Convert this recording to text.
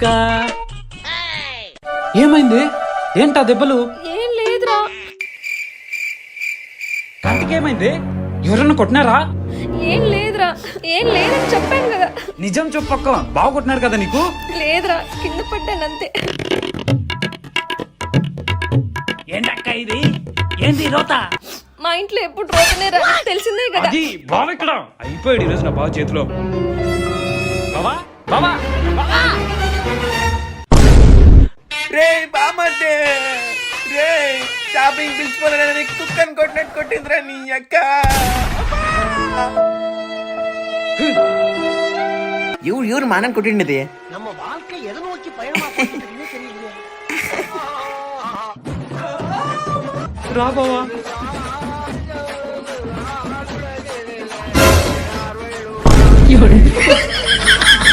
అక్క ఏమైంది? ఏంటా దెబ్బలు? ఏం లేదురా. కంటికేమైంది? ఎవరన్నా కొట్టినారా? ఏం లేదురా, ఏం లేదని చెప్పాను కదా. నిజం చెప్పక్క, బాగా కొట్టినారు కదా నీకు? లేదురా, కింద పడ్డానంతే. ఏంటక్క ఇది? ఏంది రోత? మా ఇంట్లో ఎప్పుడు రోతనే రా, తెలిసిందే కదా. అది బావ ఇక్కడ అయిపోయాడు ఈరోజు నా బావ చేతిలో. బావా బావా బావా రే బామర్దే రే షాపింగ్ పిలిచిపోలేదని కుక్కని కొట్టినట్టు కొట్టిందిరా నీ అక్క. ఎవరు మానని కొట్టిండది? రా బావా. ఎవరు?